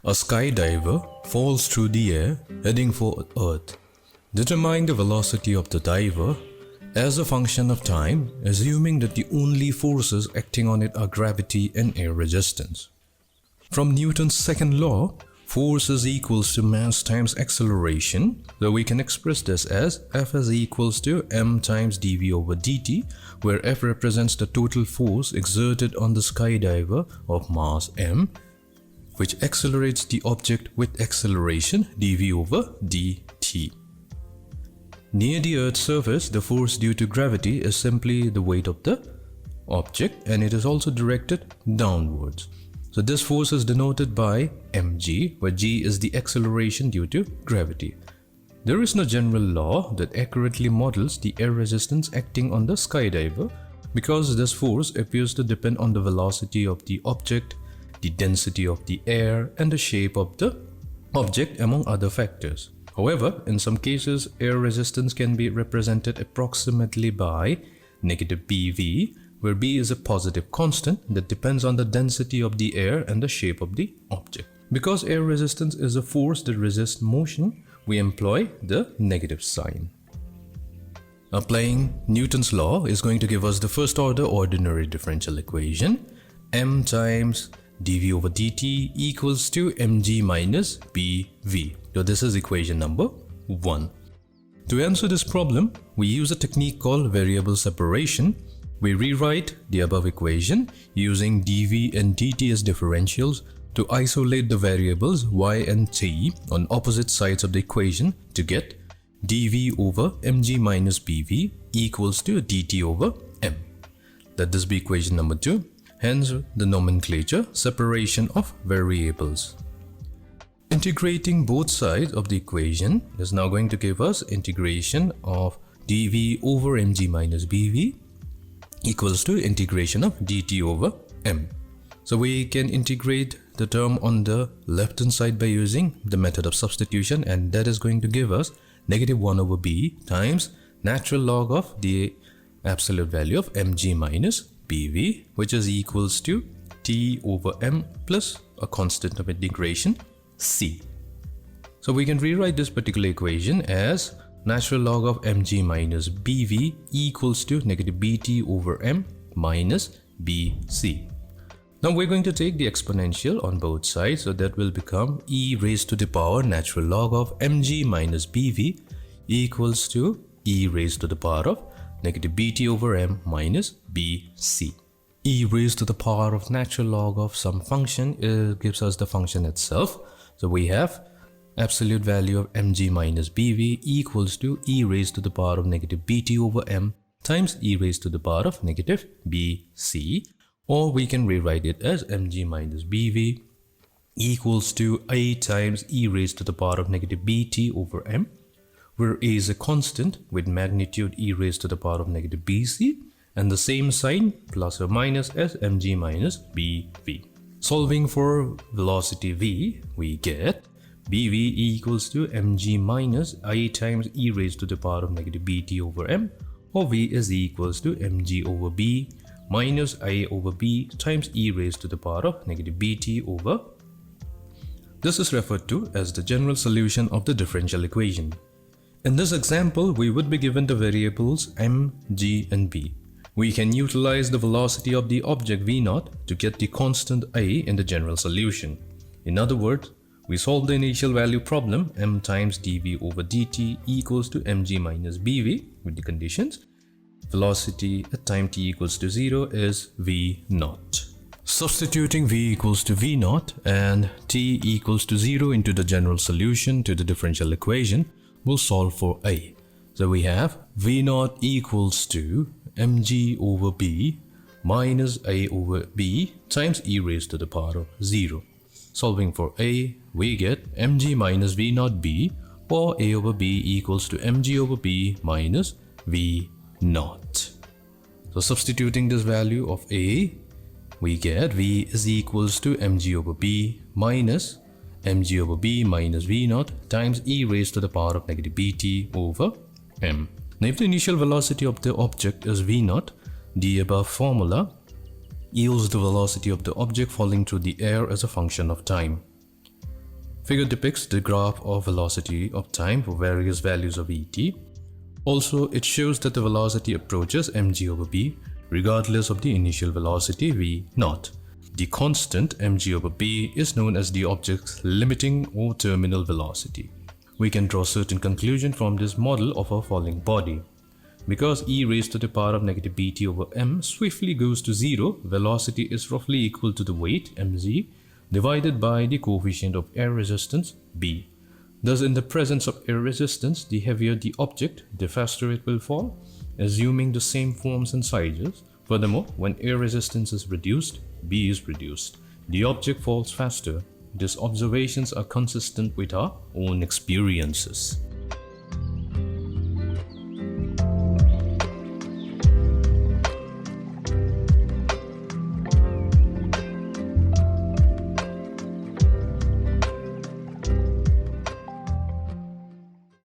A skydiver falls through the air heading for Earth. Determine the velocity of the diver as a function of time, assuming that the only forces acting on it are gravity and air resistance. From Newton's second law, force is equals to mass times acceleration, so we can express this as F is equals to m times dv over dt, where F represents the total force exerted on the skydiver of mass m, which accelerates the object with acceleration dv over dt. Near the Earth's surface, the force due to gravity is simply the weight of the object, and it is also directed downwards. So this force is denoted by mg, where g is the acceleration due to gravity. There is no general law that accurately models the air resistance acting on the skydiver, because this force appears to depend on the velocity of the object, the density of the air, and the shape of the object, among other factors. However, in some cases, air resistance can be represented approximately by negative BV, where B is a positive constant that depends on the density of the air and the shape of the object. Because air resistance is a force that resists motion, we employ the negative sign. Applying Newton's law is going to give us the first order ordinary differential equation. M times dv over dt equals to mg minus bv. So this is equation number 1. To answer this problem, we use a technique called variable separation. We rewrite the above equation using dv and dt as differentials to isolate the variables y and t on opposite sides of the equation to get dv over mg minus bv equals to dt over m. Let this be equation number 2. Hence the nomenclature separation of variables. Integrating both sides of the equation is now going to give us integration of dv over mg minus bv equals to integration of dt over m. So we can integrate the term on the left hand side by using the method of substitution, and that is going to give us negative 1 over b times natural log of the absolute value of mg minus bv, which is equals to t over m plus a constant of integration c. So we can rewrite this particular equation as natural log of mg minus bv equals to negative bt over m minus bc. Now we're going to take the exponential on both sides, so that will become e raised to the power natural log of mg minus bv equals to e raised to the power of negative bt over m minus bc. E raised to the power of natural log of some function gives us the function itself. So we have absolute value of mg minus bv equals to e raised to the power of negative bt over m times e raised to the power of negative bc, or we can rewrite it as mg minus bv equals to a times e raised to the power of negative bt over m, where a is a constant with magnitude e raised to the power of negative bc, and the same sign plus or minus as mg minus bv. Solving for velocity v, we get bv equals to mg minus I times e raised to the power of negative bt over m, or v is equals to mg over b minus I over b times e raised to the power of negative bt over. This is referred to as the general solution of the differential equation. In this example, we would be given the variables m, g and b. We can utilize the velocity of the object v0 to get the constant a in the general solution. In other words, we solve the initial value problem m times dv over dt equals to mg minus bv with the conditions. Velocity at time t equals to 0 is v0. Substituting v equals to v0 and t equals to 0 into the general solution to the differential equation, will solve for a. So we have v0 equals to mg over b minus a over b times e raised to the power of 0. Solving for a, we get mg minus v0 b, or a over b equals to mg over b minus v0. So substituting this value of a, we get v is equals to mg over b minus mg over b minus v0 times e raised to the power of negative bt over m. Now if the initial velocity of the object is v0, the above formula yields the velocity of the object falling through the air as a function of time. Figure depicts the graph of velocity of time for various values of et. Also, it shows that the velocity approaches mg over b regardless of the initial velocity v0. The constant mg over b is known as the object's limiting or terminal velocity. We can draw certain conclusion from this model of a falling body. Because e raised to the power of negative bt over m swiftly goes to 0, velocity is roughly equal to the weight mg divided by the coefficient of air resistance b. Thus, in the presence of air resistance, the heavier the object, the faster it will fall, assuming the same forms and sizes. Furthermore, when air resistance is reduced, b is reduced. The object falls faster. These observations are consistent with our own experiences.